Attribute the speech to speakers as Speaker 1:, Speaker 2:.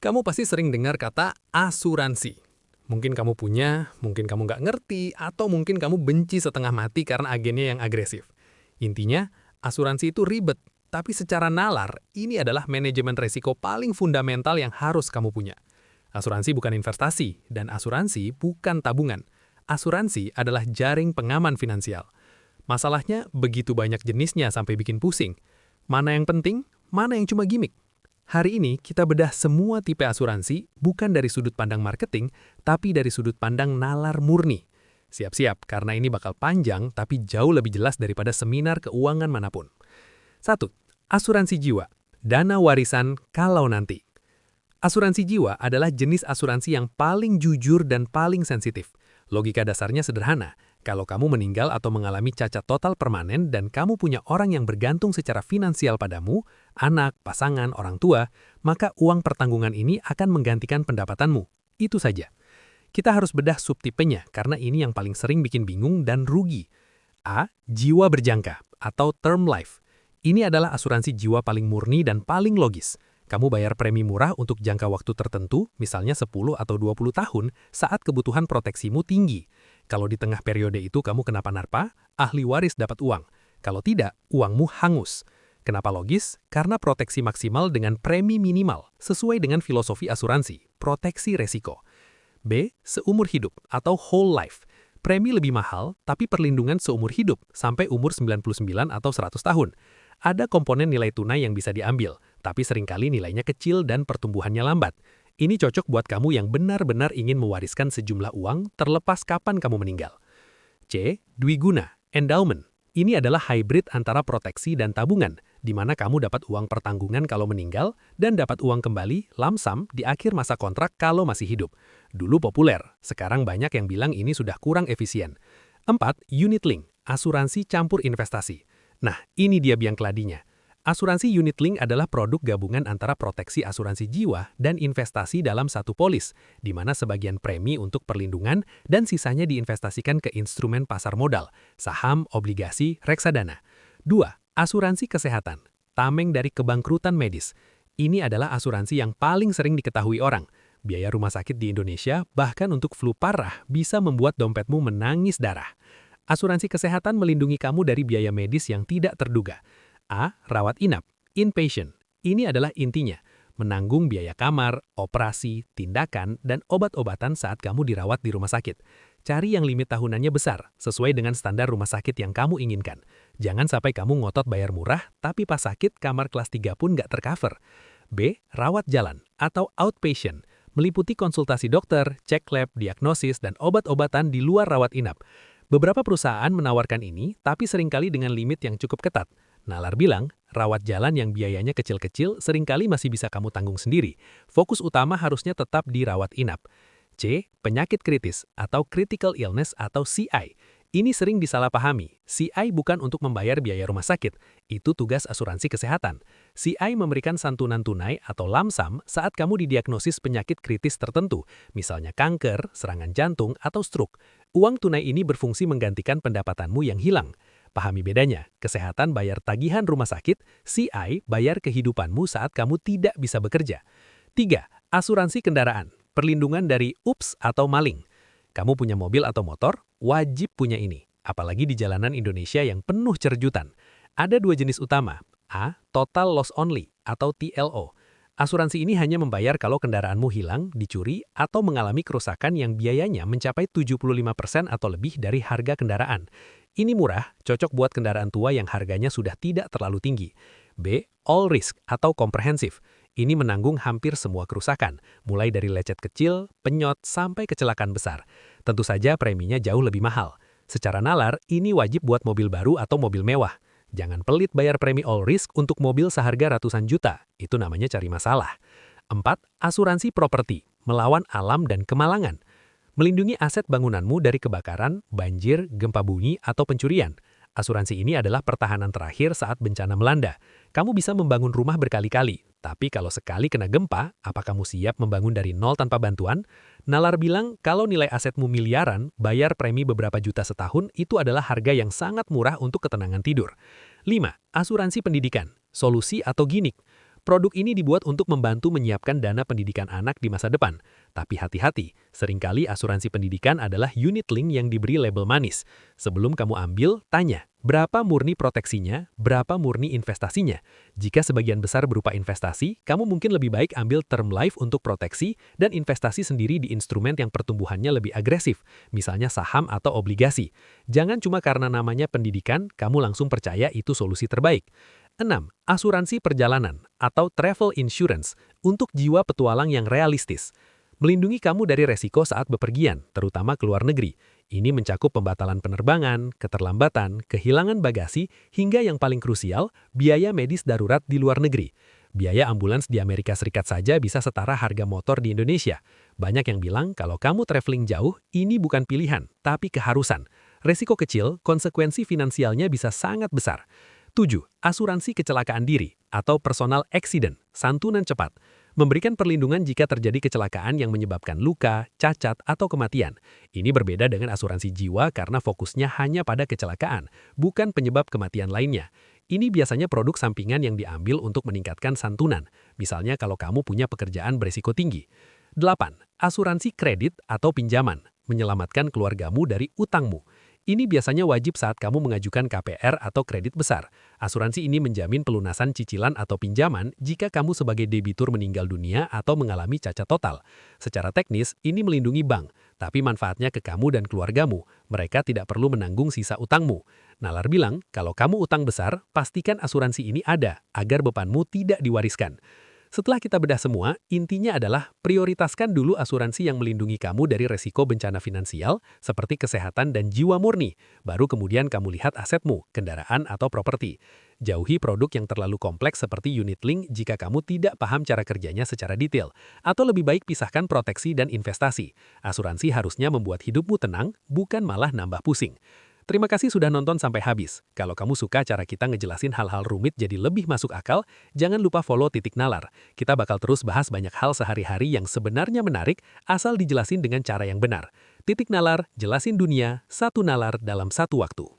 Speaker 1: Kamu pasti sering dengar kata asuransi. Mungkin kamu punya, mungkin kamu nggak ngerti, atau mungkin kamu benci setengah mati karena agennya yang agresif. Intinya, asuransi itu ribet, tapi secara nalar, ini adalah manajemen resiko paling fundamental yang harus kamu punya. Asuransi bukan investasi, dan asuransi bukan tabungan. Asuransi adalah jaring pengaman finansial. Masalahnya, begitu banyak jenisnya sampai bikin pusing. Mana yang penting, mana yang cuma gimmick? Hari ini kita bedah semua tipe asuransi bukan dari sudut pandang marketing, tapi dari sudut pandang nalar murni. Siap-siap, karena ini bakal panjang tapi jauh lebih jelas daripada seminar keuangan manapun. 1. Asuransi jiwa. Dana warisan kalau nanti. Asuransi jiwa adalah jenis asuransi yang paling jujur dan paling sensitif. Logika dasarnya sederhana. Kalau kamu meninggal atau mengalami cacat total permanen dan kamu punya orang yang bergantung secara finansial padamu, anak, pasangan, orang tua, maka uang pertanggungan ini akan menggantikan pendapatanmu. Itu saja. Kita harus bedah subtipenya karena ini yang paling sering bikin bingung dan rugi. A. Jiwa berjangka atau term life. Ini adalah asuransi jiwa paling murni dan paling logis. Kamu bayar premi murah untuk jangka waktu tertentu, misalnya 10 atau 20 tahun, saat kebutuhan proteksimu tinggi. Kalau di tengah periode itu kamu kenapa-napa, ahli waris dapat uang. Kalau tidak, uangmu hangus. Kenapa logis? Karena proteksi maksimal dengan premi minimal, sesuai dengan filosofi asuransi, proteksi resiko. B. Seumur hidup atau whole life. Premi lebih mahal, tapi perlindungan seumur hidup, sampai umur 99 atau 100 tahun. Ada komponen nilai tunai yang bisa diambil, tapi seringkali nilainya kecil dan pertumbuhannya lambat. Ini cocok buat kamu yang benar-benar ingin mewariskan sejumlah uang terlepas kapan kamu meninggal. C. Dwiguna, endowment. Ini adalah hybrid antara proteksi dan tabungan, di mana kamu dapat uang pertanggungan kalau meninggal dan dapat uang kembali, lump sum, di akhir masa kontrak kalau masih hidup. Dulu populer, sekarang banyak yang bilang ini sudah kurang efisien. 4. Unit link, asuransi campur investasi. Nah, ini dia biang keladinya. Asuransi unit link adalah produk gabungan antara proteksi asuransi jiwa dan investasi dalam satu polis, di mana sebagian premi untuk perlindungan dan sisanya diinvestasikan ke instrumen pasar modal, saham, obligasi, reksadana. 2. Asuransi kesehatan, tameng dari kebangkrutan medis. Ini adalah asuransi yang paling sering diketahui orang. Biaya rumah sakit di Indonesia, bahkan untuk flu parah, bisa membuat dompetmu menangis darah. Asuransi kesehatan melindungi kamu dari biaya medis yang tidak terduga. A. Rawat inap, inpatient. Ini adalah intinya, menanggung biaya kamar, operasi, tindakan, dan obat-obatan saat kamu dirawat di rumah sakit. Cari yang limit tahunannya besar, sesuai dengan standar rumah sakit yang kamu inginkan. Jangan sampai kamu ngotot bayar murah, tapi pas sakit kamar kelas 3 pun nggak tercover. B. Rawat jalan atau outpatient. Meliputi konsultasi dokter, cek lab, diagnosis, dan obat-obatan di luar rawat inap. Beberapa perusahaan menawarkan ini, tapi seringkali dengan limit yang cukup ketat. Nalar bilang, rawat jalan yang biayanya kecil-kecil seringkali masih bisa kamu tanggung sendiri. Fokus utama harusnya tetap di rawat inap. C. Penyakit kritis atau critical illness atau CI. Ini sering disalahpahami. CI bukan untuk membayar biaya rumah sakit. Itu tugas asuransi kesehatan. CI memberikan santunan tunai atau lump sum saat kamu didiagnosis penyakit kritis tertentu, misalnya kanker, serangan jantung, atau stroke. Uang tunai ini berfungsi menggantikan pendapatanmu yang hilang. Pahami bedanya, kesehatan bayar tagihan rumah sakit, CI bayar kehidupanmu saat kamu tidak bisa bekerja. 3. Asuransi kendaraan, perlindungan dari ups atau maling. Kamu punya mobil atau motor, wajib punya ini, apalagi di jalanan Indonesia yang penuh cerjutan. Ada dua jenis utama, A. Total Loss Only atau TLO. Asuransi ini hanya membayar kalau kendaraanmu hilang, dicuri, atau mengalami kerusakan yang biayanya mencapai 75% atau lebih dari harga kendaraan. Ini murah, cocok buat kendaraan tua yang harganya sudah tidak terlalu tinggi. B. All Risk atau komprehensif. Ini menanggung hampir semua kerusakan, mulai dari lecet kecil, penyot, sampai kecelakaan besar. Tentu saja preminya jauh lebih mahal. Secara nalar, ini wajib buat mobil baru atau mobil mewah. Jangan pelit bayar premi all risk untuk mobil seharga ratusan juta. Itu namanya cari masalah. 4. Asuransi properti, melawan alam dan kemalangan. Melindungi aset bangunanmu dari kebakaran, banjir, gempa bumi, atau pencurian. Asuransi ini adalah pertahanan terakhir saat bencana melanda. Kamu bisa membangun rumah berkali-kali, tapi kalau sekali kena gempa, apa kamu siap membangun dari nol tanpa bantuan? Nalar bilang, kalau nilai asetmu miliaran, bayar premi beberapa juta setahun itu adalah harga yang sangat murah untuk ketenangan tidur. 5. Asuransi pendidikan, solusi atau gimmick. Produk ini dibuat untuk membantu menyiapkan dana pendidikan anak di masa depan. Tapi hati-hati, seringkali asuransi pendidikan adalah unit link yang diberi label manis. Sebelum kamu ambil, tanya, berapa murni proteksinya, berapa murni investasinya? Jika sebagian besar berupa investasi, kamu mungkin lebih baik ambil term life untuk proteksi dan investasi sendiri di instrumen yang pertumbuhannya lebih agresif, misalnya saham atau obligasi. Jangan cuma karena namanya pendidikan, kamu langsung percaya itu solusi terbaik. 6. Asuransi perjalanan atau travel insurance untuk jiwa petualang yang realistis. Melindungi kamu dari resiko saat bepergian, terutama ke luar negeri. Ini mencakup pembatalan penerbangan, keterlambatan, kehilangan bagasi, hingga yang paling krusial, biaya medis darurat di luar negeri. Biaya ambulans di Amerika Serikat saja bisa setara harga motor di Indonesia. Banyak yang bilang kalau kamu traveling jauh, ini bukan pilihan, tapi keharusan. Resiko kecil, konsekuensi finansialnya bisa sangat besar. 7. Asuransi kecelakaan diri atau personal accident, santunan cepat. Memberikan perlindungan jika terjadi kecelakaan yang menyebabkan luka, cacat, atau kematian. Ini berbeda dengan asuransi jiwa karena fokusnya hanya pada kecelakaan, bukan penyebab kematian lainnya. Ini biasanya produk sampingan yang diambil untuk meningkatkan santunan, misalnya kalau kamu punya pekerjaan berisiko tinggi. 8. Asuransi kredit atau pinjaman, menyelamatkan keluargamu dari utangmu. Ini biasanya wajib saat kamu mengajukan KPR atau kredit besar. Asuransi ini menjamin pelunasan cicilan atau pinjaman jika kamu sebagai debitur meninggal dunia atau mengalami cacat total. Secara teknis, ini melindungi bank, tapi manfaatnya ke kamu dan keluargamu. Mereka tidak perlu menanggung sisa utangmu. Nalar bilang, kalau kamu utang besar, pastikan asuransi ini ada agar bebanmu tidak diwariskan. Setelah kita bedah semua, intinya adalah prioritaskan dulu asuransi yang melindungi kamu dari resiko bencana finansial seperti kesehatan dan jiwa murni. Baru kemudian kamu lihat asetmu, kendaraan atau properti. Jauhi produk yang terlalu kompleks seperti unit link jika kamu tidak paham cara kerjanya secara detail. Atau lebih baik pisahkan proteksi dan investasi. Asuransi harusnya membuat hidupmu tenang, bukan malah nambah pusing. Terima kasih sudah nonton sampai habis. Kalau kamu suka cara kita ngejelasin hal-hal rumit jadi lebih masuk akal, jangan lupa follow Titik Nalar. Kita bakal terus bahas banyak hal sehari-hari yang sebenarnya menarik, asal dijelasin dengan cara yang benar. Titik Nalar, jelasin dunia, satu nalar dalam satu waktu.